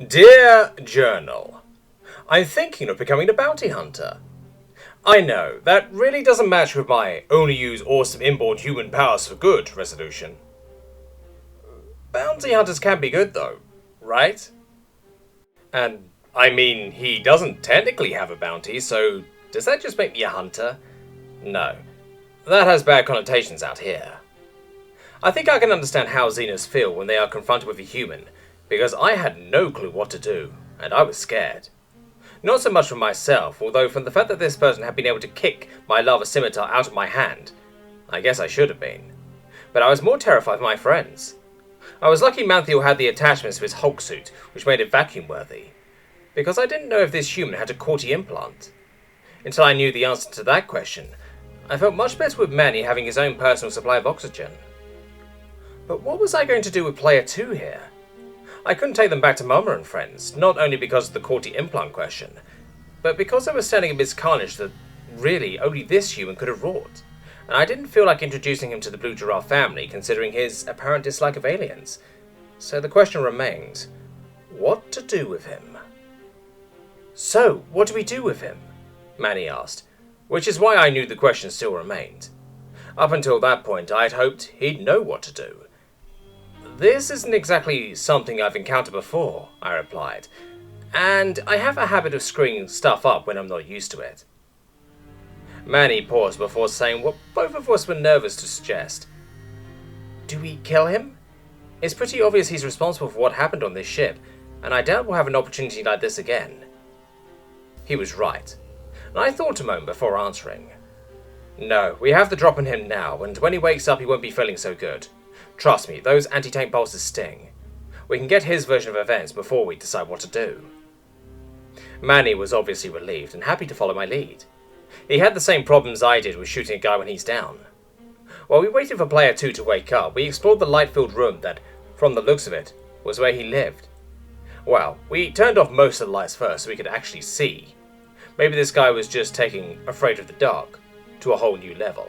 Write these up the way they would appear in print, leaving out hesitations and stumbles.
Dear Journal, I'm thinking of becoming a bounty hunter. I know, that really doesn't match with my only use awesome inborn human powers for good resolution. Bounty hunters can be good though, right? And, I mean, he doesn't technically have a bounty, so does that just make me a hunter? No. That has bad connotations out here. I think I can understand how Xenos feel when they are confronted with a human, because I had no clue what to do, and I was scared. Not so much for myself, although from the fact that this person had been able to kick my lava scimitar out of my hand, I guess I should have been. But I was more terrified for my friends. I was lucky Manthiel had the attachments to his Hulk suit, which made it vacuum-worthy, because I didn't know if this human had a Corti implant. Until I knew the answer to that question, I felt much better with Manny having his own personal supply of oxygen. But what was I going to do with Player 2 here? I couldn't take them back to Mama and friends, not only because of the Corti implant question, but because they were standing amidst carnage that really only this human could have wrought, and I didn't feel like introducing him to the Blue Giraffe family considering his apparent dislike of aliens. So the question remains, what to do with him? So, what do we do with him? Manny asked, which is why I knew the question still remained. Up until that point, I'd hoped he'd know what to do. This isn't exactly something I've encountered before, I replied, and I have a habit of screwing stuff up when I'm not used to it. Manny paused before saying what both of us were nervous to suggest. Do we kill him? It's pretty obvious he's responsible for what happened on this ship, and I doubt we'll have an opportunity like this again. He was right, and I thought a moment before answering. No, we have the drop on him now, and when he wakes up he won't be feeling so good. Trust me, those anti-tank pulses sting. We can get his version of events before we decide what to do. Manny was obviously relieved and happy to follow my lead. He had the same problems I did with shooting a guy when he's down. While we waited for Player 2 to wake up, we explored the light-filled room that, from the looks of it, was where he lived. Well, we turned off most of the lights first so we could actually see. Maybe this guy was just taking Afraid of the Dark to a whole new level.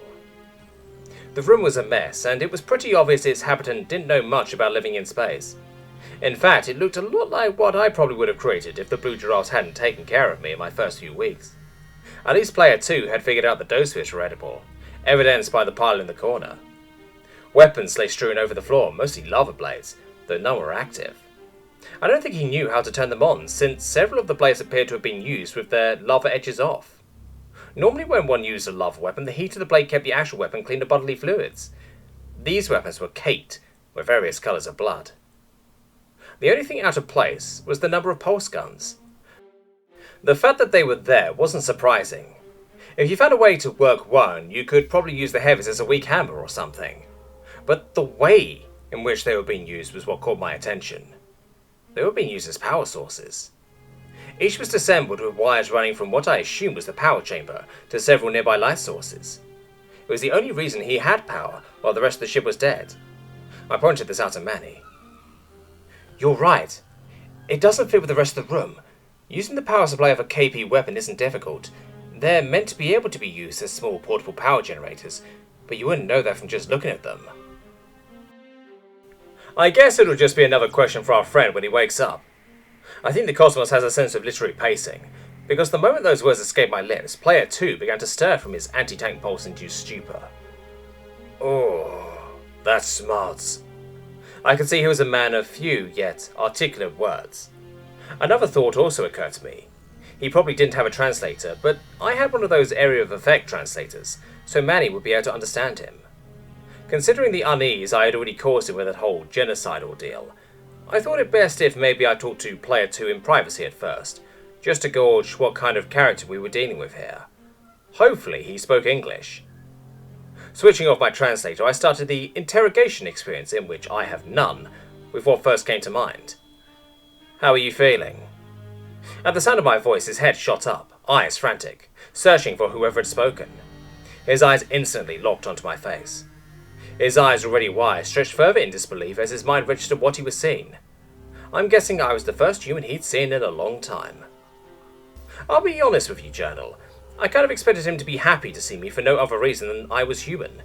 The room was a mess, and it was pretty obvious its habitant didn't know much about living in space. In fact, it looked a lot like what I probably would have created if the Blue Giraffes hadn't taken care of me in my first few weeks. At least Player 2 had figured out the dose fish were edible, evidenced by the pile in the corner. Weapons lay strewn over the floor, mostly lava blades, though none were active. I don't think he knew how to turn them on, since several of the blades appeared to have been used with their lava edges off. Normally when one used a lava weapon, the heat of the blade kept the actual weapon clean of bodily fluids. These weapons were caked with various colours of blood. The only thing out of place was the number of pulse guns. The fact that they were there wasn't surprising. If you found a way to work one, you could probably use the heavies as a weak hammer or something. But the way in which they were being used was what caught my attention. They were being used as power sources. Each was assembled with wires running from what I assumed was the power chamber to several nearby light sources. It was the only reason he had power while the rest of the ship was dead. I pointed this out to Manny. You're right. It doesn't fit with the rest of the room. Using the power supply of a KP weapon isn't difficult. They're meant to be able to be used as small portable power generators, but you wouldn't know that from just looking at them. I guess it'll just be another question for our friend when he wakes up. I think the cosmos has a sense of literary pacing, because the moment those words escaped my lips, Player 2 began to stir from his anti-tank pulse-induced stupor. Oh, that's smart. I could see he was a man of few, yet articulate words. Another thought also occurred to me. He probably didn't have a translator, but I had one of those area of effect translators, so Manny would be able to understand him. Considering the unease I had already caused him with that whole genocide ordeal, I thought it best if maybe I talked to Player 2 in privacy at first, just to gauge what kind of character we were dealing with here. Hopefully he spoke English. Switching off my translator, I started the interrogation experience, in which I have none, with what first came to mind. How are you feeling? At the sound of my voice, his head shot up, eyes frantic, searching for whoever had spoken. His eyes instantly locked onto my face. His eyes, already wide, stretched further in disbelief as his mind registered what he was seeing. I'm guessing I was the first human he'd seen in a long time. I'll be honest with you, Journal. I kind of expected him to be happy to see me for no other reason than I was human.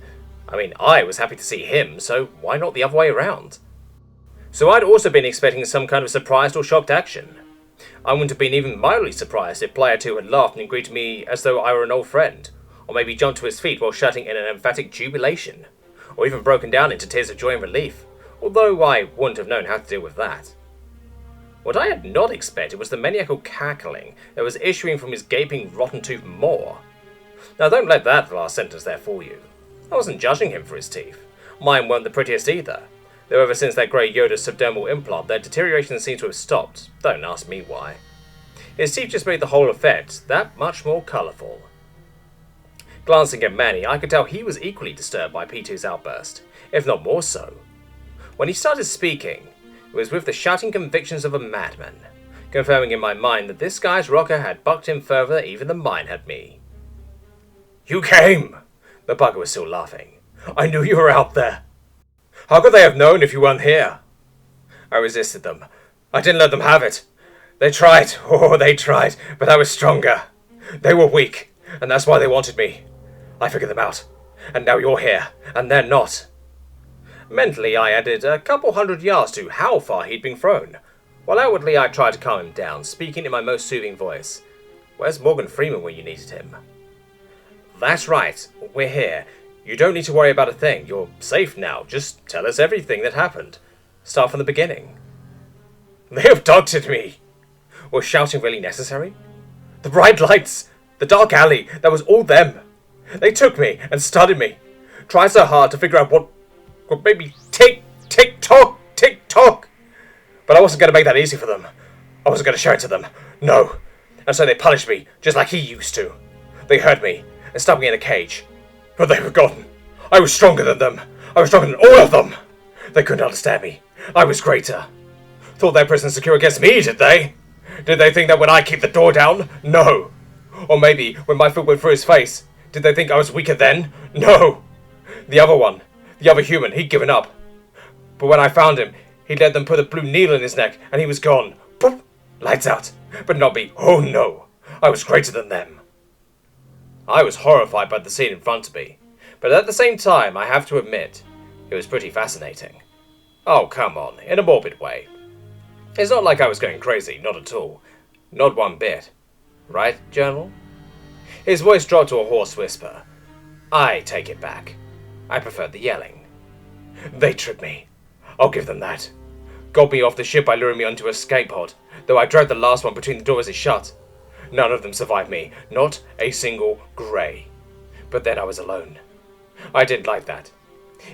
I mean, I was happy to see him, so why not the other way around? So I'd also been expecting some kind of surprised or shocked action. I wouldn't have been even mildly surprised if Player 2 had laughed and greeted me as though I were an old friend, or maybe jumped to his feet while shouting in an emphatic jubilation, or even broken down into tears of joy and relief, although I wouldn't have known how to deal with that. What I had not expected was the maniacal cackling that was issuing from his gaping rotten-toothed maw. Now don't let that last sentence there fool you. I wasn't judging him for his teeth. Mine weren't the prettiest either, though ever since that grey Yoda subdermal implant, their deterioration seems to have stopped. Don't ask me why. His teeth just made the whole effect that much more colourful. Glancing at Manny, I could tell he was equally disturbed by P2's outburst, if not more so. When he started speaking, it was with the shouting convictions of a madman, confirming in my mind that this guy's rocker had bucked him further even than mine had me. "You came!" The bugger was still laughing. "I knew you were out there. How could they have known if you weren't here?" I resisted them. I didn't let them have it. They tried, they tried, but I was stronger. They were weak, and that's why they wanted me. I figured them out, and now you're here, and they're not. Mentally, I added a couple 100 yards to how far he'd been thrown, while outwardly I tried to calm him down, speaking in my most soothing voice. Where's Morgan Freeman when you needed him? That's right, we're here. You don't need to worry about a thing. You're safe now. Just tell us everything that happened. Start from the beginning. They abducted me. Was shouting really necessary? The bright lights, the dark alley, that was all them. They took me and studied me. Tried so hard to figure out what made me tick-tock. But I wasn't going to make that easy for them. I wasn't going to show it to them. No. And so they punished me, just like he used to. They hurt me and stuck me in a cage. But they've forgotten. I was stronger than them. I was stronger than all of them. They couldn't understand me. I was greater. Thought their prison secure against me, did they? Did they think that when I kicked the door down? No. Or maybe when my foot went through his face, did they think I was weaker then? No. The other one, the other human, he'd given up. But when I found him, he'd let them put a blue needle in his neck, and he was gone. Poof! Lights out. But not me. Oh no. I was greater than them. I was horrified by the scene in front of me, but at the same time, I have to admit, it was pretty fascinating. Oh, come on, in a morbid way. It's not like I was going crazy, not at all. Not one bit. Right, Journal? His voice dropped to a hoarse whisper. I take it back. I preferred the yelling. They tricked me. I'll give them that. Got me off the ship by luring me onto a escape pod, though I dragged the last one between the doors as it shut. None of them survived me, not a single grey. But then I was alone. I didn't like that.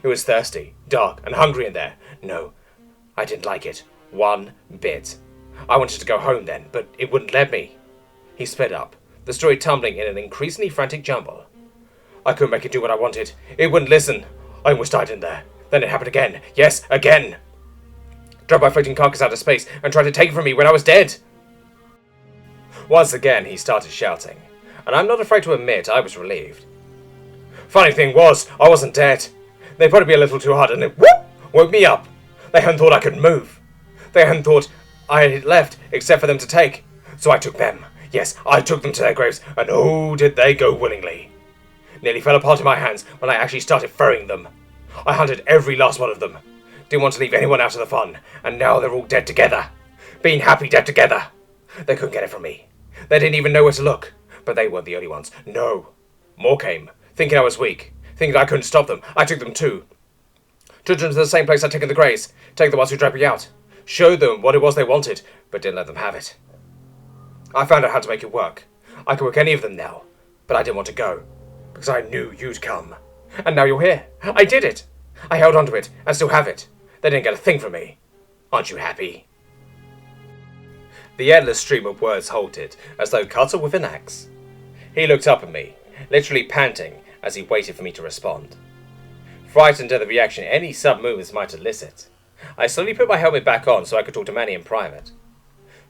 It was thirsty, dark, and hungry in there. No, I didn't like it. One bit. I wanted to go home then, but it wouldn't let me. He sped up, the story tumbling in an increasingly frantic jumble. I couldn't make it do what I wanted. It wouldn't listen. I almost died in there. Then it happened again. Yes, again. Dragged my floating carcass out of space and tried to take it from me when I was dead. Once again, he started shouting, and I'm not afraid to admit I was relieved. Funny thing was, I wasn't dead. They put me a little too hard and it woke me up. They hadn't thought I could move. They hadn't thought I had left except for them to take. So I took them. Yes, I took them to their graves, and oh, did they go willingly. Nearly fell apart in my hands when I actually started throwing them. I hunted every last one of them. Didn't want to leave anyone out of the fun, and now they're all dead together. Being happy dead together. They couldn't get it from me. They didn't even know where to look. But they weren't the only ones. No. More came, thinking I was weak, thinking I couldn't stop them. I took them too. Took them to the same place I'd taken the Greys. Take the ones who dragged me out. Showed them what it was they wanted, but didn't let them have it. I found out how to make it work. I could work any of them now, but I didn't want to go, because I knew you'd come. And now you're here. I did it. I held onto it, and still have it. They didn't get a thing from me. Aren't you happy? The endless stream of words halted, as though cut with an axe. He looked up at me, literally panting, as he waited for me to respond. Frightened at the reaction any sub-movements might elicit, I slowly put my helmet back on so I could talk to Manny in private.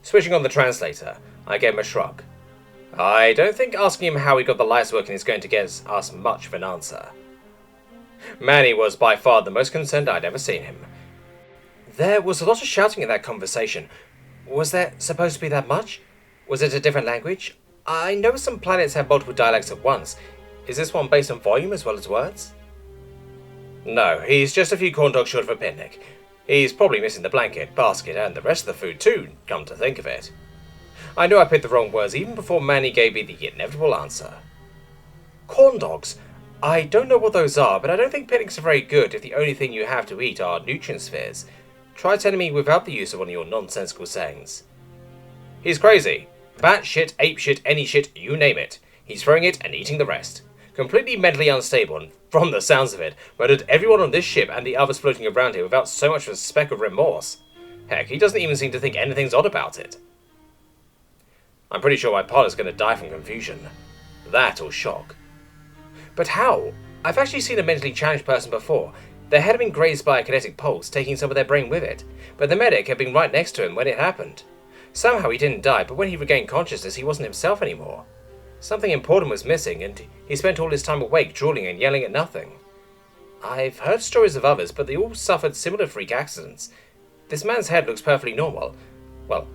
Switching on the translator, I gave him a shrug. I don't think asking him how he got the lights working is going to get us much of an answer. Manny was by far the most concerned I'd ever seen him. There was a lot of shouting in that conversation. Was there supposed to be that much? Was it a different language? I know some planets have multiple dialects at once. Is this one based on volume as well as words? No, he's just a few corn dogs short of a picnic. He's probably missing the blanket, basket, and the rest of the food too, come to think of it. I knew I picked the wrong words even before Manny gave me the inevitable answer. Corn dogs. I don't know what those are, but I don't think picnics are very good if the only thing you have to eat are nutrient spheres. Try telling me without the use of one of your nonsensical sayings. He's crazy. Bat shit, ape shit, any shit, you name it. He's throwing it and eating the rest. Completely mentally unstable, and from the sounds of it, murdered everyone on this ship and the others floating around here without so much as a speck of remorse. Heck, he doesn't even seem to think anything's odd about it. I'm pretty sure my partner's going to die from confusion. That or shock. But how? I've actually seen a mentally challenged person before. Their head had been grazed by a kinetic pulse, taking some of their brain with it, but the medic had been right next to him when it happened. Somehow he didn't die, but when he regained consciousness he wasn't himself anymore. Something important was missing, and he spent all his time awake, drooling and yelling at nothing. I've heard stories of others, but they all suffered similar freak accidents. This man's head looks perfectly normal. Well,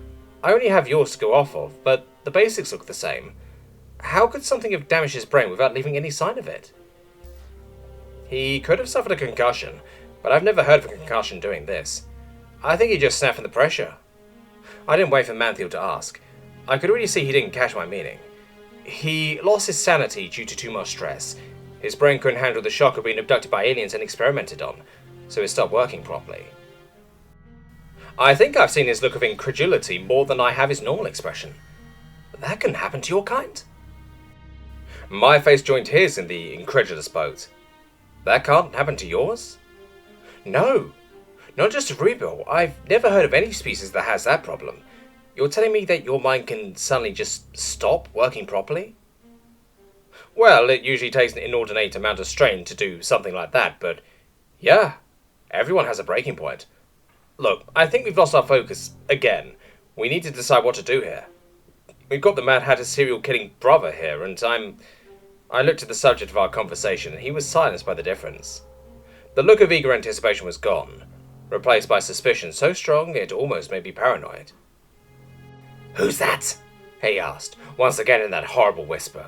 I only have yours to go off of, but the basics look the same. How could something have damaged his brain without leaving any sign of it? He could have suffered a concussion, but I've never heard of a concussion doing this. I think he just snapped from the pressure. I didn't wait for Manfield to ask. I could already see he didn't catch my meaning. He lost his sanity due to too much stress. His brain couldn't handle the shock of being abducted by aliens and experimented on, so it stopped working properly. I think I've seen his look of incredulity more than I have his normal expression. That can happen to your kind? My face joined his in the incredulous boat. That can't happen to yours? No, not just a Yrrol. I've never heard of any species that has that problem. You're telling me that your mind can suddenly just stop working properly? Well, it usually takes an inordinate amount of strain to do something like that, but yeah, everyone has a breaking point. Look, I think we've lost our focus again. We need to decide what to do here. We've got the Mad Hatter's serial-killing brother here, and I looked at the subject of our conversation, and he was silenced by the difference. The look of eager anticipation was gone, replaced by suspicion so strong it almost made me paranoid. "Who's that?" he asked, once again in that horrible whisper,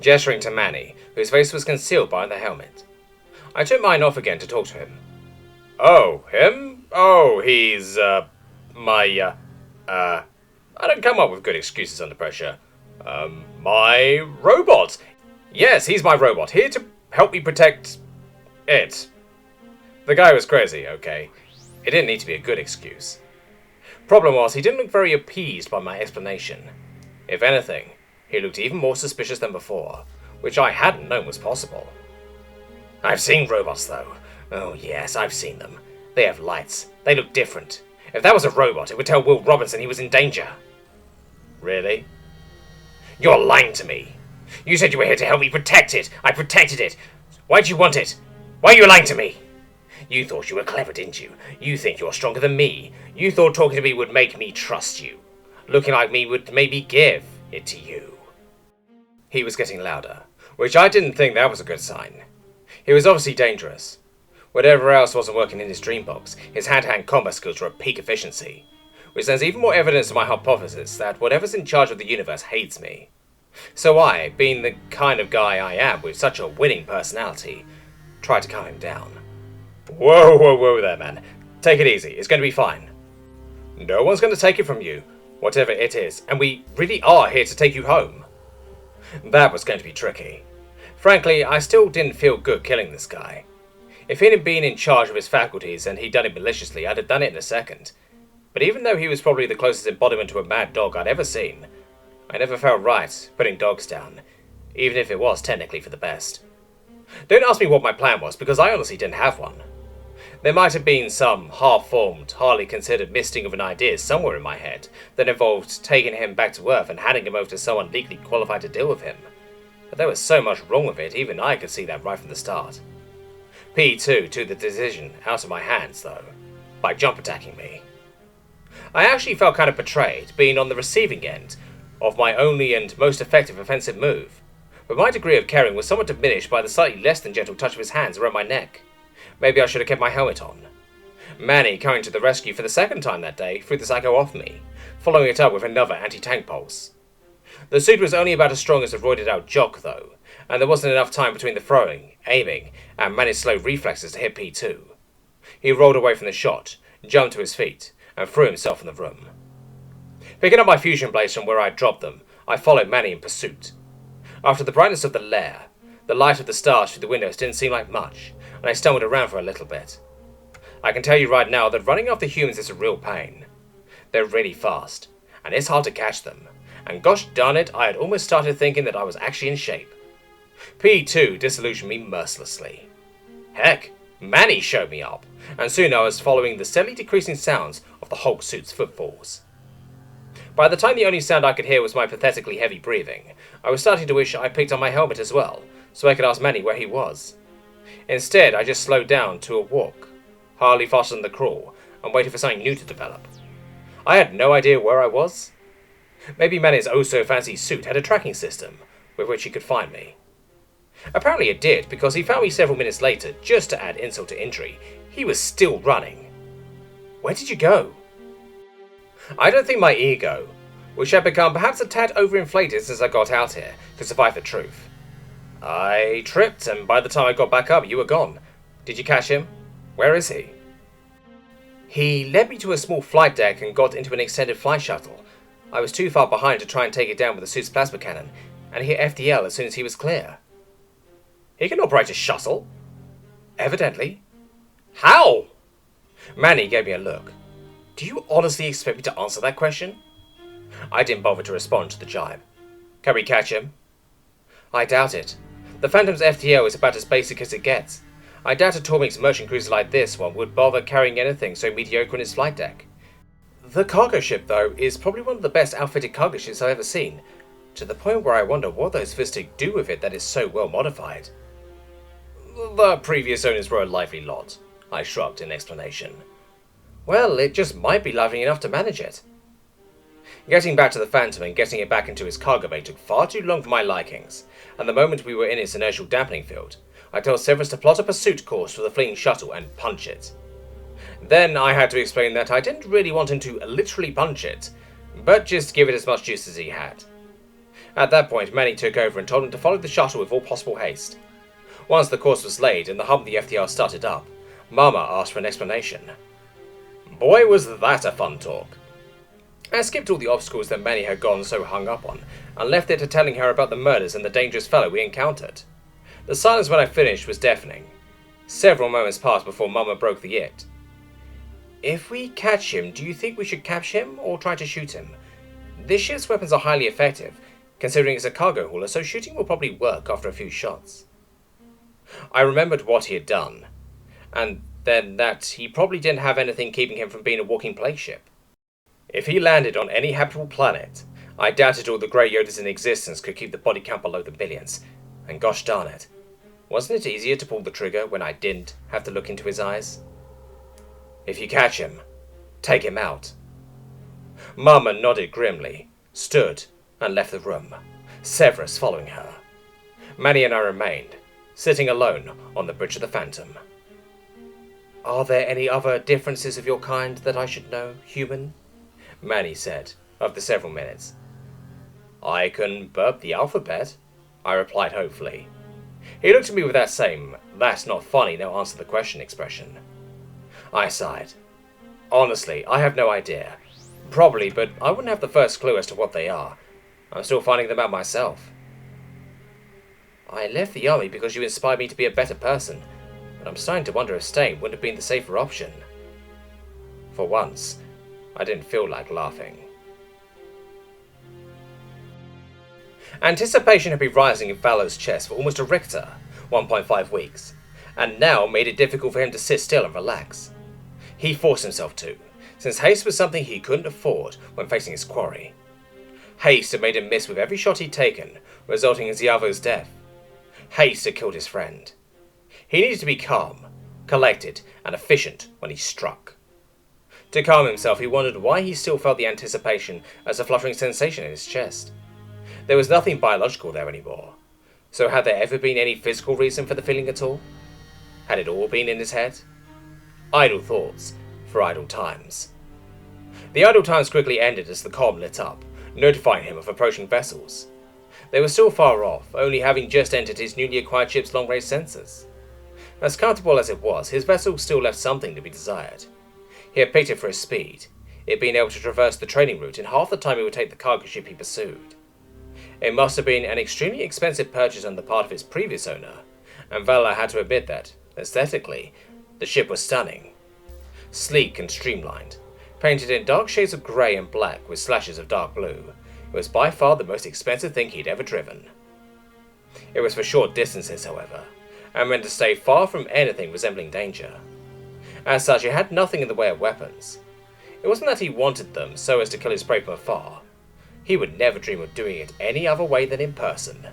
gesturing to Manny, whose face was concealed behind the helmet. I took mine off again to talk to him. "Oh, him? Oh, he's, I don't come up with good excuses under pressure. My robot. Yes, he's my robot, here to help me protect it." The guy was crazy, okay. It didn't need to be a good excuse. Problem was, he didn't look very appeased by my explanation. If anything, he looked even more suspicious than before, which I hadn't known was possible. "I've seen robots, though. Oh yes, I've seen them. They have lights. They look different. If that was a robot, it would tell Will Robinson he was in danger." "Really?" "You're lying to me. You said you were here to help me protect it. I protected it. Why'd you want it? Why are you lying to me? You thought you were clever, didn't you? You think you're stronger than me. You thought talking to me would make me trust you. Looking like me would maybe give it to you." He was getting louder, which I didn't think that was a good sign. He was obviously dangerous. Whatever else wasn't working in his dream box, his hand-to-hand combat skills were at peak efficiency, which sends even more evidence to my hypothesis that whatever's in charge of the universe hates me. So I, being the kind of guy I am with such a winning personality, tried to calm him down. Whoa there, man. Take it easy. It's going to be fine. No one's going to take it from you, whatever it is, and we really are here to take you home. That was going to be tricky. Frankly, I still didn't feel good killing this guy. If he'd been in charge of his faculties and he'd done it maliciously, I'd have done it in a second. But even though he was probably the closest embodiment to a mad dog I'd ever seen, I never felt right putting dogs down, even if it was technically for the best. Don't ask me what my plan was, because I honestly didn't have one. There might have been some half-formed, hardly considered misting of an idea somewhere in my head that involved taking him back to Earth and handing him over to someone legally qualified to deal with him. But there was so much wrong with it, even I could see that right from the start. P2 took the decision out of my hands, though, by jump attacking me. I actually felt kind of betrayed, being on the receiving end of my only and most effective offensive move, but my degree of caring was somewhat diminished by the slightly less than gentle touch of his hands around my neck. Maybe I should have kept my helmet on. Manny, coming to the rescue for the second time that day, threw the psycho off me, following it up with another anti-tank pulse. The suit was only about as strong as a roided-out jock, though, and there wasn't enough time between the throwing, aiming, and Manny's slow reflexes to hit P2. He rolled away from the shot, jumped to his feet, and threw himself in the room. Picking up my fusion blades from where I had dropped them, I followed Manny in pursuit. After the brightness of the lair, the light of the stars through the windows didn't seem like much, and I stumbled around for a little bit. I can tell you right now that running after humans is a real pain. They're really fast, and it's hard to catch them, and gosh darn it, I had almost started thinking that I was actually in shape. P2 disillusioned me mercilessly. Heck, Manny showed me up, and soon I was following the steadily decreasing sounds of the Hulk suit's footfalls. By the time the only sound I could hear was my pathetically heavy breathing, I was starting to wish I picked on my helmet as well, so I could ask Manny where he was. Instead, I just slowed down to a walk, hardly faster than the crawl, and waited for something new to develop. I had no idea where I was. Maybe Manny's oh-so-fancy suit had a tracking system with which he could find me. Apparently it did, because he found me several minutes later, just to add insult to injury. He was still running. Where did you go? I don't think my ego, which had become perhaps a tad overinflated since I got out here, could survive the truth. I tripped, and by the time I got back up, you were gone. Did you catch him? Where is he? He led me to a small flight deck and got into an extended flight shuttle. I was too far behind to try and take it down with the suit's plasma cannon, and he hit FDL as soon as he was clear. He can operate a shuttle? Evidently. How? Manny gave me a look. Do you honestly expect me to answer that question? I didn't bother to respond to the jibe. Can we catch him? I doubt it. The Phantom's FTL is about as basic as it gets. I doubt a Tormix merchant cruiser like this one would bother carrying anything so mediocre on its flight deck. The cargo ship, though, is probably one of the best outfitted cargo ships I've ever seen, to the point where I wonder what those Vistic do with it that is so well modified. The previous owners were a lively lot, I shrugged in explanation. Well, it just might be lively enough to manage it. Getting back to the Phantom and getting it back into its cargo bay took far too long for my likings, and the moment we were in its inertial dampening field, I told Severus to plot a pursuit course for the fleeing shuttle and punch it. Then I had to explain that I didn't really want him to literally punch it, but just give it as much juice as he had. At that point, Manny took over and told him to follow the shuttle with all possible haste. Once the course was laid and the hum of the FDR started up, Mama asked for an explanation. Boy, was that a fun talk. I skipped all the obstacles that Manny had gone so hung up on, and left it to telling her about the murders and the dangerous fellow we encountered. The silence when I finished was deafening. Several moments passed before Mama broke the it. If we catch him, do you think we should capture him or try to shoot him? This ship's weapons are highly effective, considering it's a cargo hauler, so shooting will probably work after a few shots. I remembered what he had done, and then that he probably didn't have anything keeping him from being a walking plague ship. If he landed on any habitable planet, I doubted all the grey Yodas in existence could keep the body count below the billions, and gosh darn it, wasn't it easier to pull the trigger when I didn't have to look into his eyes? If you catch him, take him out. Mama nodded grimly, stood, and left the room, Severus following her. Manny and I remained, sitting alone on the bridge of the Phantom. Are there any other differences of your kind that I should know, human? Manny said, after several minutes. I can burp the alphabet, I replied hopefully. He looked at me with that same, that's not funny, no answer the question expression. I sighed. Honestly, I have no idea. Probably, but I wouldn't have the first clue as to what they are. I'm still finding them out myself. I left the army because you inspired me to be a better person, but I'm starting to wonder if staying wouldn't have been the safer option. For once, I didn't feel like laughing. Anticipation had been rising in Fallow's chest for almost a Richter, 1.5 weeks, and now made it difficult for him to sit still and relax. He forced himself to, since haste was something he couldn't afford when facing his quarry. Haste had made him miss with every shot he'd taken, resulting in Ziavo's death. Haste had killed his friend. He needed to be calm, collected, and efficient when he struck. To calm himself, he wondered why he still felt the anticipation as a fluttering sensation in his chest. There was nothing biological there anymore. So had there ever been any physical reason for the feeling at all? Had it all been in his head? Idle thoughts for idle times. The idle times quickly ended as the comm lit up, notifying him of approaching vessels. They were still far off, only having just entered his newly acquired ship's long-range sensors. As comfortable as it was, his vessel still left something to be desired. He He had picked it for his speed, it being able to traverse the trading route in half the time it would take the cargo ship he pursued. It must have been an extremely expensive purchase on the part of its previous owner, and Vala had to admit that, aesthetically, the ship was stunning. Sleek and streamlined, painted in dark shades of grey and black with slashes of dark blue, it was by far the most expensive thing he'd ever driven. It was for short distances, however, and meant to stay far from anything resembling danger. As such, it had nothing in the way of weapons. It wasn't that he wanted them so as to kill his prey from afar. He would never dream of doing it any other way than in person.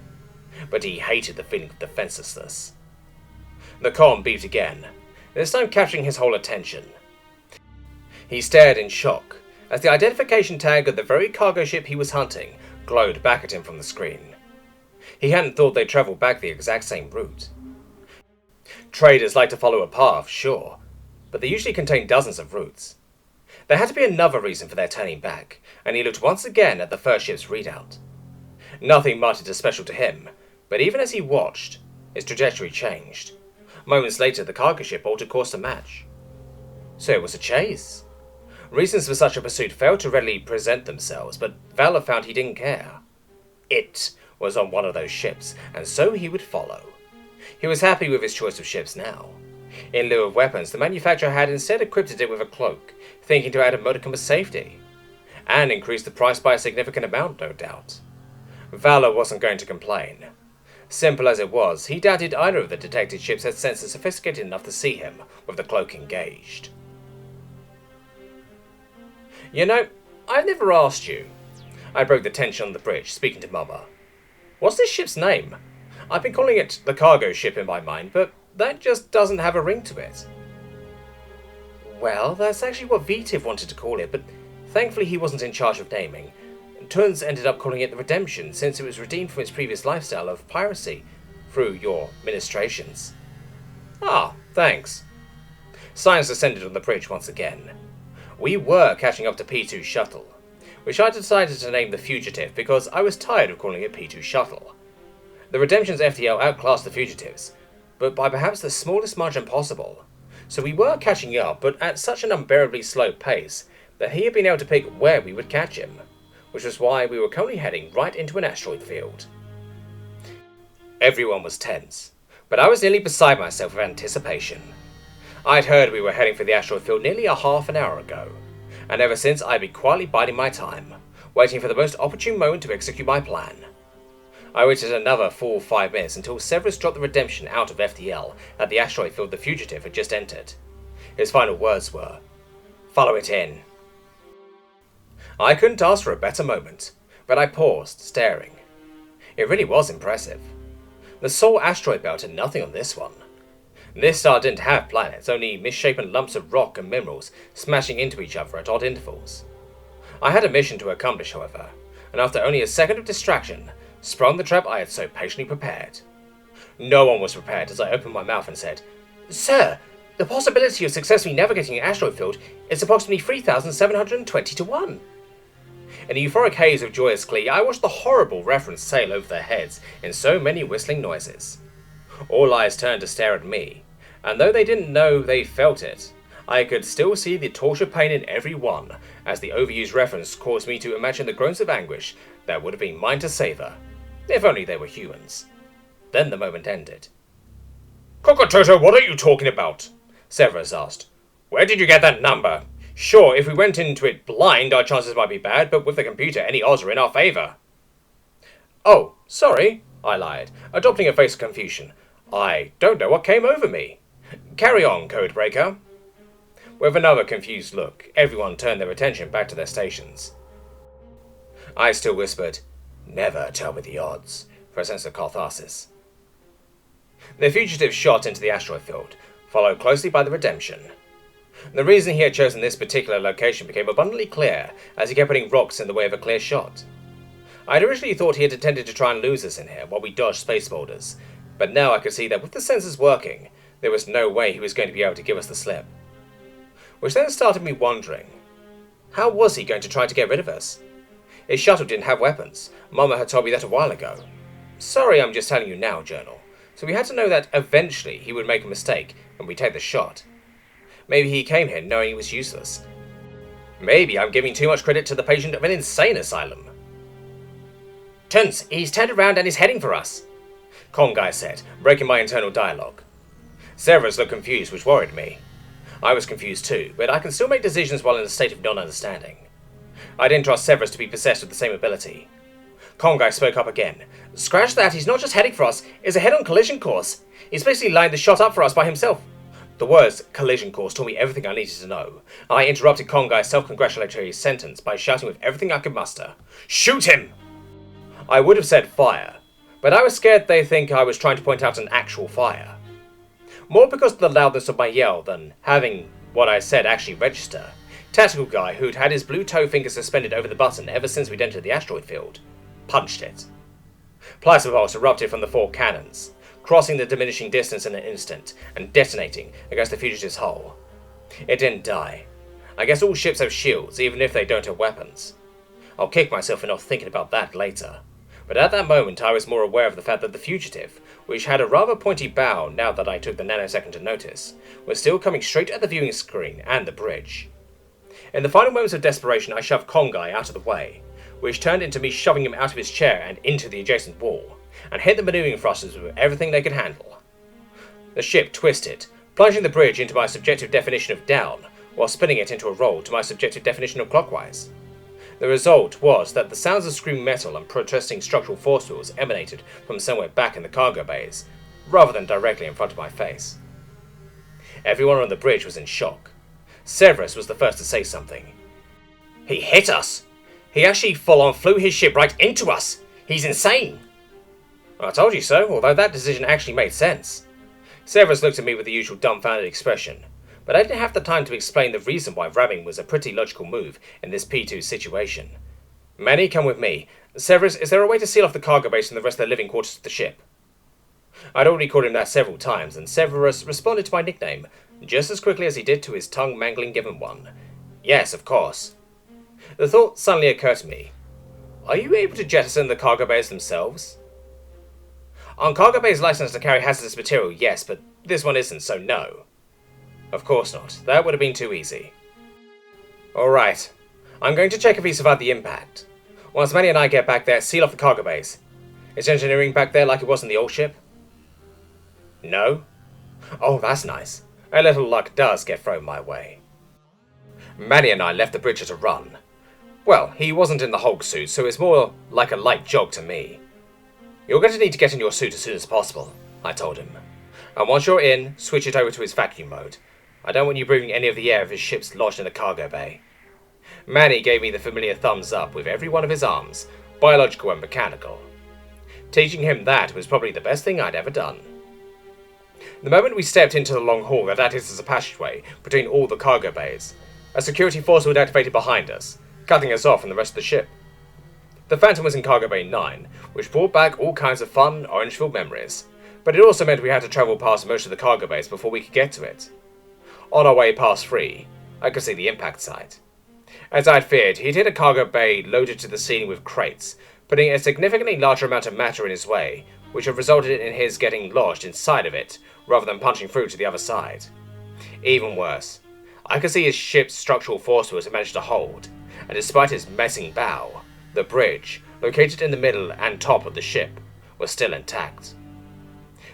But he hated the feeling of defenselessness. The comm beeped again, this time capturing his whole attention. He stared in shock as the identification tag of the very cargo ship he was hunting glowed back at him from the screen. He hadn't thought they'd travel back the exact same route. Traders like to follow a path, sure, but they usually contain dozens of routes. There had to be another reason for their turning back, and he looked once again at the first ship's readout. Nothing muttered as special to him, but even as he watched, its trajectory changed. Moments later, the cargo ship altered course to match. So it was a chase. Reasons for such a pursuit failed to readily present themselves, but Vala found he didn't care. It was on one of those ships, and so he would follow. He was happy with his choice of ships now. In lieu of weapons, the manufacturer had instead equipped it with a cloak, thinking to add a modicum of safety, and increase the price by a significant amount, no doubt. Vala wasn't going to complain. Simple as it was, he doubted either of the detected ships had sensors sophisticated enough to see him with the cloak engaged. You know, I've never asked you. I broke the tension on the bridge, speaking to Mama. What's this ship's name? I've been calling it the cargo ship in my mind, but that just doesn't have a ring to it. Well, that's actually what Vitiv wanted to call it, but thankfully he wasn't in charge of naming. Tuns ended up calling it the Redemption, since it was redeemed from its previous lifestyle of piracy through your ministrations. Ah, thanks. Science descended on the bridge once again. We were catching up to P2's shuttle, which I decided to name the Fugitive because I was tired of calling it P2 Shuttle. The Redemption's FTL outclassed the Fugitives, but by perhaps the smallest margin possible, so we were catching up, but at such an unbearably slow pace that he had been able to pick where we would catch him, which was why we were currently heading right into an asteroid field. Everyone was tense, but I was nearly beside myself with anticipation. I'd heard we were heading for the asteroid field nearly a half an hour ago, and ever since I'd been quietly biding my time, waiting for the most opportune moment to execute my plan. I waited another full 5 minutes until Severus dropped the Redemption out of FTL at the asteroid field the Fugitive had just entered. His final words were, "Follow it in." I couldn't ask for a better moment, but I paused, staring. It really was impressive. The Sol asteroid belt had nothing on this one. This star didn't have planets, only misshapen lumps of rock and minerals smashing into each other at odd intervals. I had a mission to accomplish, however, and after only a second of distraction, sprung the trap I had so patiently prepared. No one was prepared as I opened my mouth and said, "Sir, the possibility of successfully navigating an asteroid field is approximately 3,720 to 1. In a euphoric haze of joyous glee, I watched the horrible reference sail over their heads in so many whistling noises. All eyes turned to stare at me, and though they didn't know they felt it, I could still see the torture pain in every one, as the overused reference caused me to imagine the groans of anguish that would have been mine to savour, if only they were humans. Then the moment ended. "Cockatoto, what are you talking about?" Severus asked. "Where did you get that number? Sure, if we went into it blind, our chances might be bad, but with the computer, any odds are in our favour." "Oh, sorry," I lied, adopting a face of confusion. "I don't know what came over me. Carry on, Codebreaker." With another confused look, everyone turned their attention back to their stations. I still whispered, "Never tell me the odds," for a sense of catharsis. The Fugitive shot into the asteroid field, followed closely by the Redemption. The reason he had chosen this particular location became abundantly clear as he kept putting rocks in the way of a clear shot. I had originally thought he had intended to try and lose us in here while we dodged space boulders, but now I could see that with the sensors working, there was no way he was going to be able to give us the slip. Which then started me wondering, how was he going to try to get rid of us? His shuttle didn't have weapons. Mama had told me that a while ago. Sorry, I'm just telling you now, Journal. So we had to know that eventually he would make a mistake and we'd take the shot. Maybe he came here knowing he was useless. Maybe I'm giving too much credit to the patient of an insane asylum. Tuns, he's turned around and is heading for us, Kongai said, breaking my internal dialogue. Severus looked confused, which worried me. I was confused too, but I can still make decisions while in a state of non-understanding. I didn't trust Severus to be possessed with the same ability. Kongai spoke up again. Scratch that, he's not just heading for us, he's a head-on collision course. He's basically lined the shot up for us by himself. The words collision course told me everything I needed to know. I interrupted Kongai's self-congratulatory sentence by shouting with everything I could muster. Shoot him! I would have said fire, but I was scared they'd think I was trying to point out an actual fire. More because of the loudness of my yell than having what I said actually register. Tactical guy who'd had his blue toe finger suspended over the button ever since we'd entered the asteroid field. Punched it. Placeholder erupted from the 4 cannons, crossing the diminishing distance in an instant and detonating against the fugitive's hull. It didn't die. I guess all ships have shields, even if they don't have weapons. I'll kick myself for not thinking about that later. But at that moment I was more aware of the fact that the fugitive, which had a rather pointy bow now that I took the nanosecond to notice, was still coming straight at the viewing screen and the bridge. In the final moments of desperation I shoved Kongai out of the way, which turned into me shoving him out of his chair and into the adjacent wall, and hit the maneuvering thrusters with everything they could handle. The ship twisted, plunging the bridge into my subjective definition of down, while spinning it into a roll to my subjective definition of clockwise. The result was that the sounds of screaming metal and protesting structural force fields emanated from somewhere back in the cargo bays, rather than directly in front of my face. Everyone on the bridge was in shock. Severus was the first to say something. He hit us! He actually full-on flew his ship right into us! He's insane! I told you so, although that decision actually made sense. Severus looked at me with the usual dumbfounded expression, but I didn't have the time to explain the reason why ramming was a pretty logical move in this P2 situation. Manny, come with me. Severus, is there a way to seal off the cargo base from the rest of the living quarters of the ship? I'd already called him that several times, and Severus responded to my nickname, just as quickly as he did to his tongue-mangling given one. Yes, of course. The thought suddenly occurred to me. Are you able to jettison the cargo bays themselves? On cargo bays licensed to carry hazardous material, yes, but this one isn't, so no. Of course not. That would have been too easy. Alright. I'm going to check if he survived the impact. Once Manny and I get back there, seal off the cargo bays. Is engineering back there like it was in the old ship? No? Oh, that's nice. A little luck does get thrown my way. Manny and I left the bridge at a run. Well, he wasn't in the Hulk suit, so it's more like a light jog to me. You're going to need to get in your suit as soon as possible, I told him. And once you're in, switch it over to his vacuum mode. I don't want you breathing any of the air of his ship's lodged in the cargo bay. Manny gave me the familiar thumbs up with every one of his arms, biological and mechanical. Teaching him that was probably the best thing I'd ever done. The moment we stepped into the long hall that acted as a passageway between all the cargo bays, a security force was activated behind us, cutting us off from the rest of the ship. The Phantom was in Cargo Bay 9, which brought back all kinds of fun, orange-filled memories, but it also meant we had to travel past most of the cargo bays before we could get to it. On our way past 3, I could see the impact site. As I'd feared, he'd hit a cargo bay loaded to the ceiling with crates, putting a significantly larger amount of matter in his way, which had resulted in his getting lodged inside of it, rather than punching through to the other side. Even worse, I could see his ship's structural force field had managed to hold, and despite its messing bow, the bridge, located in the middle and top of the ship, was still intact.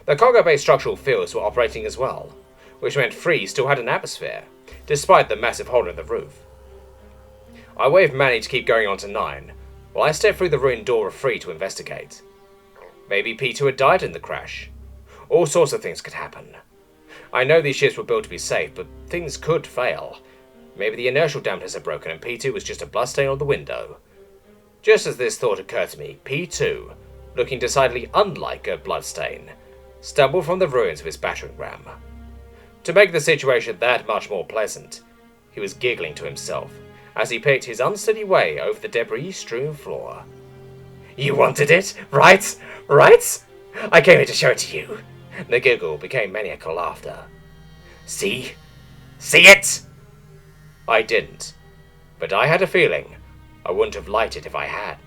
The cargo bay structural fields were operating as well, which meant 3 still had an atmosphere, despite the massive hole in the roof. I waved Manny to keep going on to 9, while I stepped through the ruined door of 3 to investigate. Maybe P2 had died in the crash. All sorts of things could happen. I know these ships were built to be safe, but things could fail. Maybe the inertial dampers had broken and P2 was just a bloodstain on the window. Just as this thought occurred to me, P2, looking decidedly unlike a bloodstain, stumbled from the ruins of his battering ram. To make the situation that much more pleasant, he was giggling to himself as he picked his unsteady way over the debris-strewn floor. You wanted it, right? Right? I came here to show it to you. The giggle became maniacal laughter. See? See it? I didn't, but I had a feeling I wouldn't have liked it if I had.